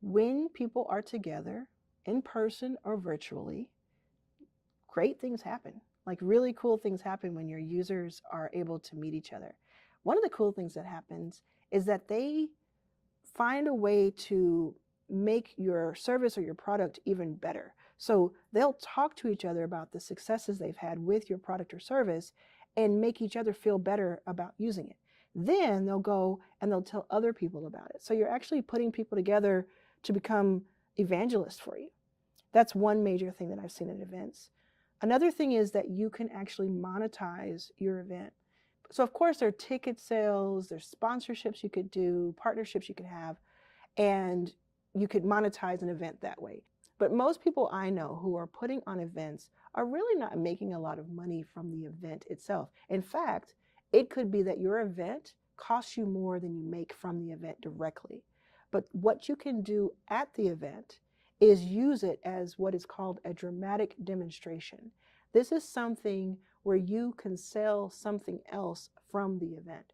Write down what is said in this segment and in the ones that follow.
when people are together in person or virtually, great things happen. Like really cool things happen when your users are able to meet each other. One of the cool things that happens is that they find a way to make your service or your product even better. So they'll talk to each other about the successes they've had with your product or service and make each other feel better about using it. Then they'll go and they'll tell other people about it. So you're actually putting people together to become evangelists for you. That's one major thing that I've seen at events. Another thing is that you can actually monetize your event. So of course there are ticket sales, there's sponsorships you could do, partnerships you could have, and you could monetize an event that way. But most people I know who are putting on events are really not making a lot of money from the event itself. In fact, it could be that your event costs you more than you make from the event directly. But what you can do at the event is use it as what is called a dramatic demonstration. This is something where you can sell something else from the event.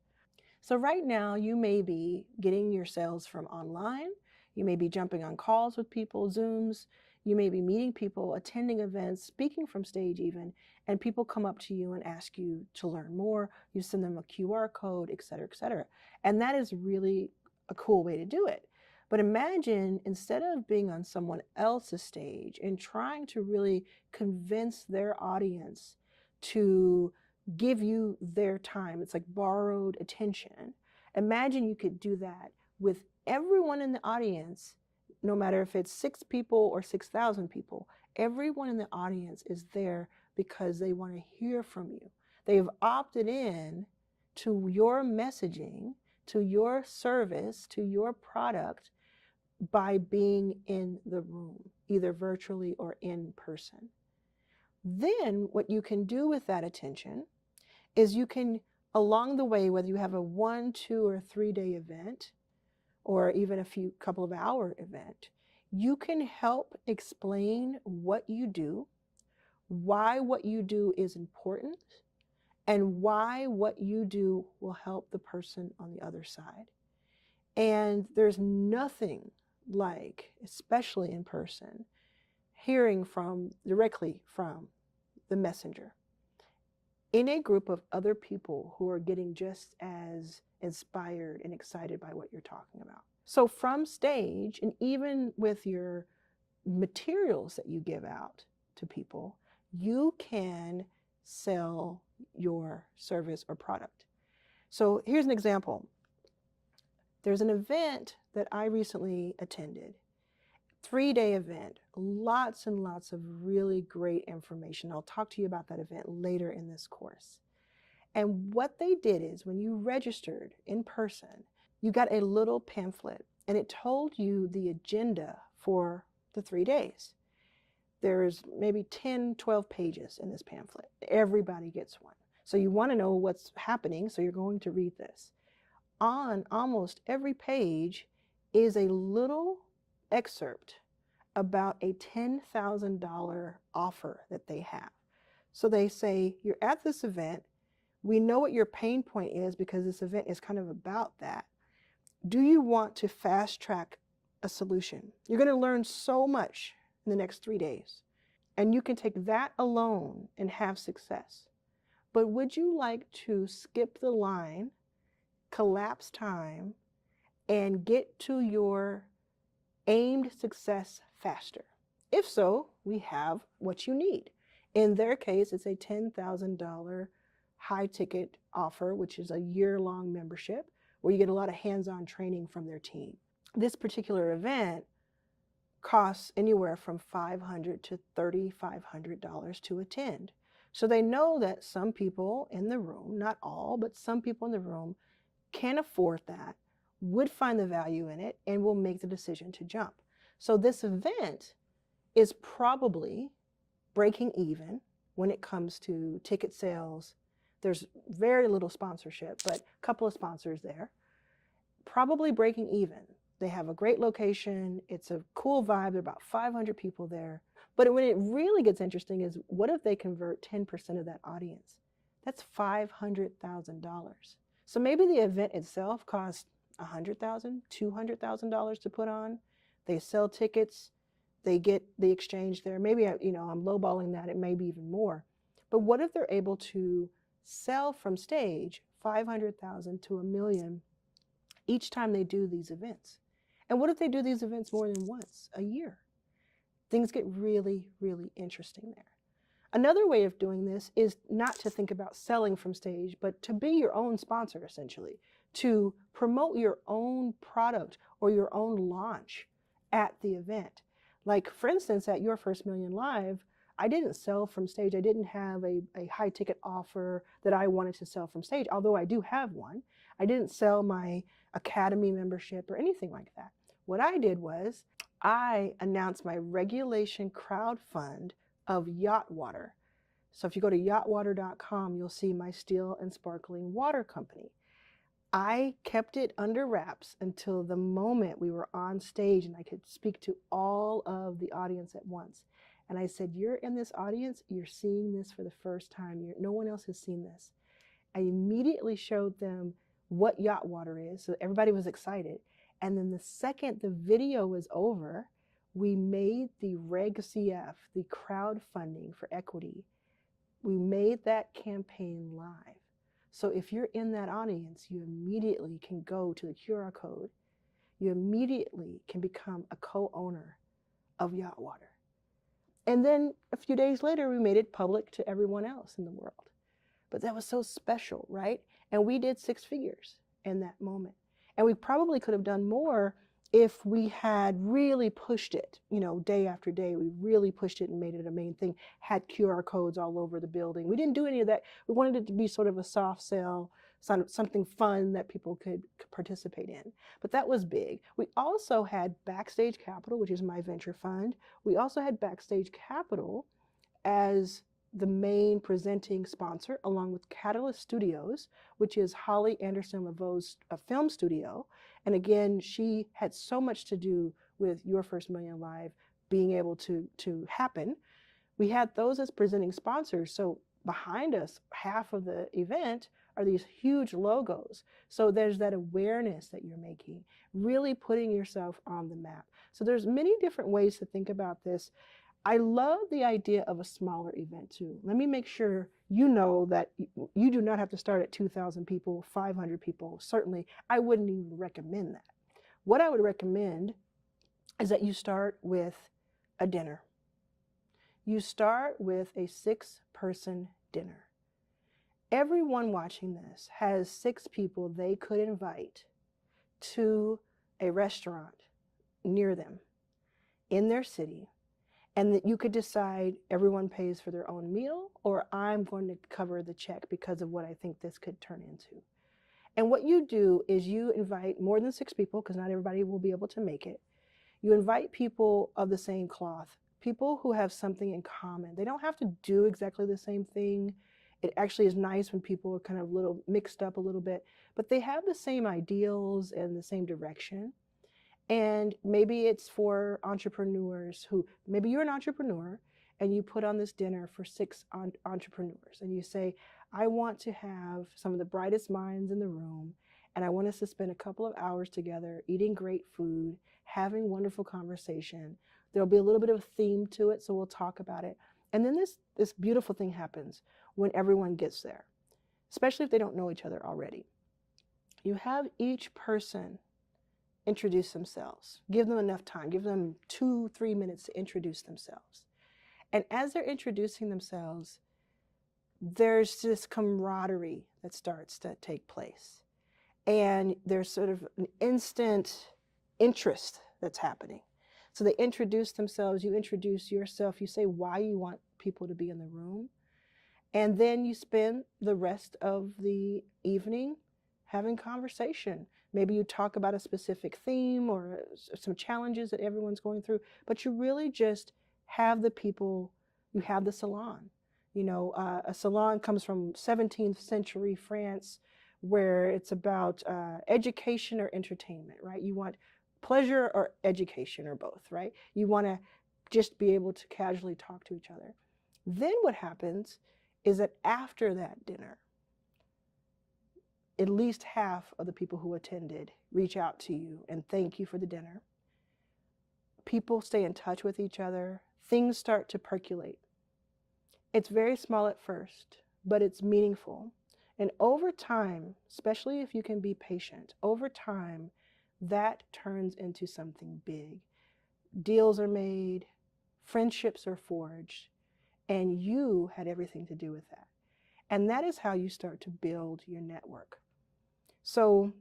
So right now you may be getting your sales from online, you may be jumping on calls with people, Zooms, you may be meeting people, attending events, speaking from stage even, and people come up to you and ask you to learn more, you send them a QR code, et cetera, et cetera. And that is really a cool way to do it. But imagine instead of being on someone else's stage and trying to really convince their audience to give you their time, it's like borrowed attention. Imagine you could do that with everyone in the audience, no matter if it's 6 people or 6,000 people, everyone in the audience is there because they want to hear from you. They've opted in to your messaging, to your service, to your product, by being in the room, either virtually or in person. Then what you can do with that attention is you can, along the way, whether you have a 1, 2, or 3-day event, or even a couple of hour event, you can help explain what you do, why what you do is important, and why what you do will help the person on the other side. And there's nothing like, especially in person, hearing directly from the messenger in a group of other people who are getting just as inspired and excited by what you're talking about. So from stage, and even with your materials that you give out to people, you can sell your service or product. So here's an example. There's an event that I recently attended, 3-day event, lots and lots of really great information. I'll talk to you about that event later in this course. And what they did is when you registered in person, you got a little pamphlet and it told you the agenda for the 3 days. There's maybe 10, 12 pages in this pamphlet. Everybody gets one. So you want to know what's happening, so you're going to read this. On almost every page is a little excerpt about a $10,000 offer that they have. So they say, you're at this event. We know what your pain point is because this event is kind of about that. Do you want to fast track a solution? You're going to learn so much in the next 3 days, and you can take that alone and have success. But would you like to skip the line, collapse time, and get to your aimed success faster? If so, we have what you need. In their case, it's a $10,000 high ticket offer, which is a year-long membership where you get a lot of hands-on training from their team. This particular event costs anywhere from $500 to $3,500 to attend. So they know that some people in the room, not all, but some people in the room can afford that, would find the value in it, and will make the decision to jump. So this event is probably breaking even when it comes to ticket sales. There's very little sponsorship, but a couple of sponsors there. Probably breaking even. They have a great location. It's a cool vibe. There are about 500 people there. But when it really gets interesting is, what if they convert 10% of that audience? That's $500,000. So maybe the event itself costs $100,000, $200,000 to put on, They sell tickets, they get the exchange there. Maybe, I'm lowballing that, it may be even more. But what if they're able to sell from stage 500,000 to 1 million each time they do these events? And what if they do these events more than once a year? Things get really, really interesting there. Another way of doing this is not to think about selling from stage, but to be your own sponsor, essentially, to promote your own product or your own launch at the event. Like, for instance, at Your First Million Live, I didn't sell from stage. I didn't have a high ticket offer that I wanted to sell from stage, although I do have one. I didn't sell my Academy membership or anything like that. What I did was I announced my regulation crowdfund of yacht water. So if you go to yachtwater.com, you'll see my Steel and Sparkling Water Company. I kept it under wraps until the moment we were on stage and I could speak to all of the audience at once. And I said, you're in this audience, you're seeing this for the first time. No one else has seen this. I immediately showed them what yacht water is, so everybody was excited. And then the second the video was over, we made the Reg CF, the crowdfunding for equity, we made that campaign live. So if you're in that audience, you immediately can go to the QR code. You immediately can become a co-owner of Yacht Water. And then a few days later, we made it public to everyone else in the world. But that was so special, right? And we did 6 figures in that moment. And we probably could have done more if we had really pushed it, day after day. We really pushed it and made it a main thing, had QR codes all over the building. We didn't do any of that. We wanted it to be sort of a soft sell, something fun that people could participate in. But that was big. We also had Backstage Capital, which is my venture fund. We also had Backstage Capital as the main presenting sponsor, along with Catalyst Studios, which is Holly Anderson Laveau's film studio. And again, she had so much to do with Your First Million Live being able to happen. We had those as presenting sponsors. So behind us, half of the event are these huge logos. So there's that awareness that you're making, really putting yourself on the map. So there's many different ways to think about this. I love the idea of a smaller event too. Let me make sure you know that you do not have to start at 2,000 people, 500 people. Certainly, I wouldn't even recommend that. What I would recommend is that you start with a dinner. You start with a 6-person dinner. Everyone watching this has 6 people they could invite to a restaurant near them in their city. And that you could decide everyone pays for their own meal, or I'm going to cover the check because of what I think this could turn into. And what you do is you invite more than 6 people, because not everybody will be able to make it. You invite people of the same cloth, people who have something in common. They don't have to do exactly the same thing. It actually is nice when people are kind of mixed up a little bit, but they have the same ideals and the same direction. And maybe it's for entrepreneurs maybe you're an entrepreneur and you put on this dinner for 6 entrepreneurs and you say, I want to have some of the brightest minds in the room, and I want us to spend a couple of hours together eating great food, having wonderful conversation. There'll be a little bit of a theme to it, so we'll talk about it. And then this beautiful thing happens when everyone gets there, especially if they don't know each other already. You have each person introduce themselves. Give them enough time. Give them 2-3 minutes to introduce themselves. And as they're introducing themselves, there's this camaraderie that starts to take place. And there's sort of an instant interest that's happening. So they introduce themselves, you introduce yourself, you say why you want people to be in the room. And then you spend the rest of the evening having conversation. Maybe you talk about a specific theme or some challenges that everyone's going through, but you really just have the people, you have the salon. A salon comes from 17th century France, where it's about education or entertainment, right? You want pleasure or education or both, right? You want to just be able to casually talk to each other. Then what happens is that after that dinner, at least half of the people who attended reach out to you and thank you for the dinner. people stay in touch with each other, things start to percolate. It's very small at first, but it's meaningful. And over time, especially if you can be patient, over time, that turns into something big. Deals are made, friendships are forged, and you had everything to do with that. And that is how you start to build your network. So,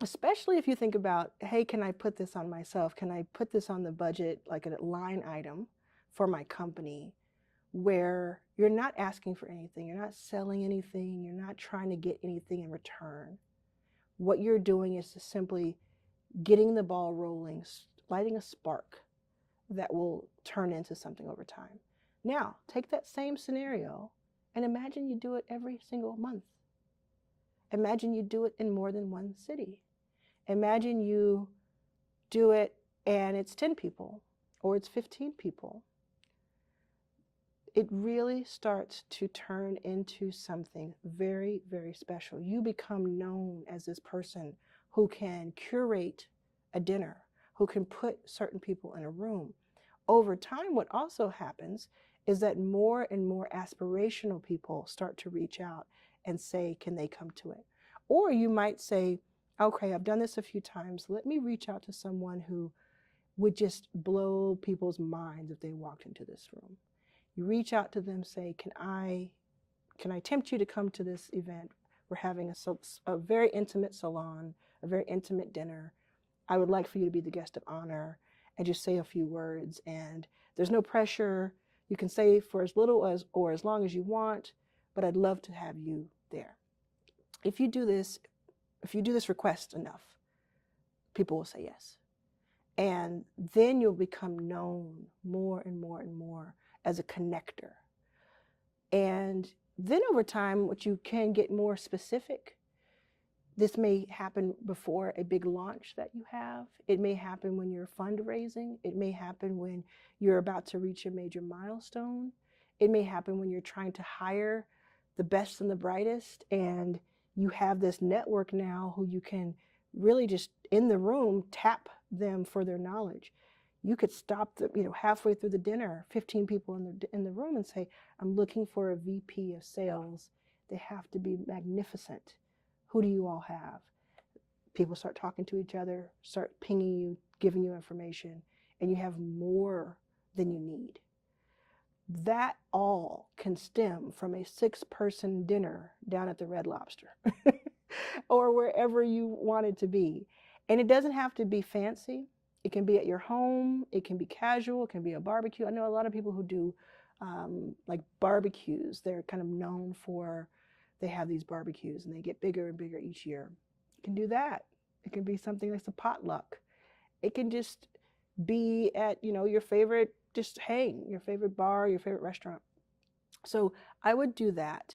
especially if you think about, hey, can I put this on myself? Can I put this on the budget, like a line item for my company, where you're not asking for anything, you're not selling anything, you're not trying to get anything in return. What you're doing is just simply getting the ball rolling, lighting a spark that will turn into something over time. Now, take that same scenario and imagine you do it every single month. Imagine you do it in more than one city. Imagine you do it and it's 10 people or it's 15 people. It really starts to turn into something very, very special. You become known as this person who can curate a dinner, who can put certain people in a room. Over time, what also happens is that more and more aspirational people start to reach out and say, can they come to it? Or you might say, okay, I've done this a few times. Let me reach out to someone who would just blow people's minds if they walked into this room. You reach out to them, say, can I tempt you to come to this event? We're having a very intimate salon, a very intimate dinner. I would like for you to be the guest of honor, and just say a few words. And there's no pressure. You can say for as little as or as long as you want, but I'd love to have you there. If you do this request enough, people will say yes. And then you'll become known more and more and more as a connector. And then over time, what you can get more specific. This may happen before a big launch that you have. It may happen when you're fundraising. It may happen when you're about to reach a major milestone. It may happen when you're trying to hire the best and the brightest, and you have this network now who you can really just in the room tap them for their knowledge. You could stop halfway through the dinner, 15 people in the room, and say, I'm looking for a VP of sales. They have to be magnificent. Who do you all have? People start talking to each other, start pinging you, giving you information, and you have more than you need. That all can stem from a 6-person dinner down at the Red Lobster or wherever you want it to be. And it doesn't have to be fancy. It can be at your home. It can be casual. It can be a barbecue. I know a lot of people who do like barbecues. They're kind of known for, they have these barbecues and they get bigger and bigger each year. You can do that. It can be something that's a potluck. It can just be at, your favorite, just hang, your favorite bar, your favorite restaurant. So I would do that.